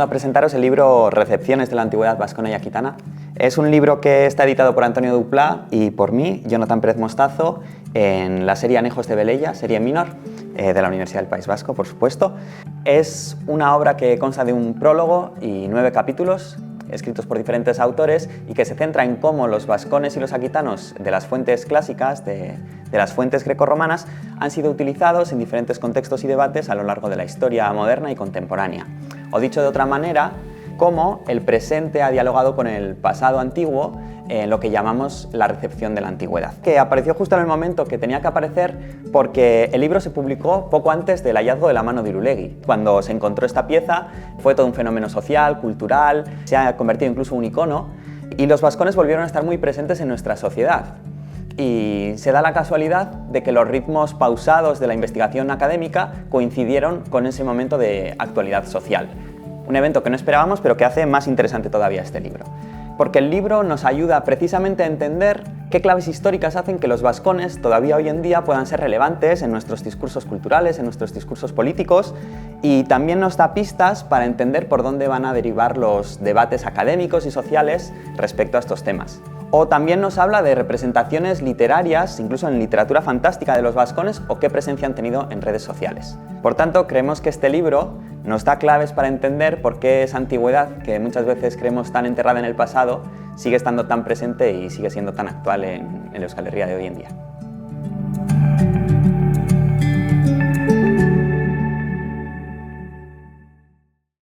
vengo a presentaros el libro Recepciones de la Antigüedad Vascona y Aquitana. Es un libro que está editado por Antonio Duplá y por mí, Jonathan Pérez Mostazo, en la serie Anejos de Velella, serie minor, de la Universidad del País Vasco, por supuesto. Es una obra que consta de un prólogo y 9 capítulos, escritos por diferentes autores y que se centra en cómo los vascones y los aquitanos de las fuentes clásicas, de las fuentes grecorromanas, han sido utilizados en diferentes contextos y debates a lo largo de la historia moderna y contemporánea. O dicho de otra manera, cómo el presente ha dialogado con el pasado antiguo en lo que llamamos la recepción de la antigüedad, que apareció justo en el momento que tenía que aparecer porque el libro se publicó poco antes del hallazgo de la mano de Irulegui. Cuando se encontró esta pieza fue todo un fenómeno social, cultural, se ha convertido incluso en un icono y los vascones volvieron a estar muy presentes en nuestra sociedad. Y se da la casualidad de que los ritmos pausados de la investigación académica coincidieron con ese momento de actualidad social. Un evento que no esperábamos, pero que hace más interesante todavía este libro. Porque el libro nos ayuda precisamente a entender qué claves históricas hacen que los vascones todavía hoy en día puedan ser relevantes en nuestros discursos culturales, en nuestros discursos políticos, y también nos da pistas para entender por dónde van a derivar los debates académicos y sociales respecto a estos temas. O también nos habla de representaciones literarias, incluso en literatura fantástica de los vascones, o qué presencia han tenido en redes sociales. Por tanto, creemos que este libro nos da claves para entender por qué esa antigüedad, que muchas veces creemos tan enterrada en el pasado, sigue estando tan presente y sigue siendo tan actual en la Euskal Herria de hoy en día.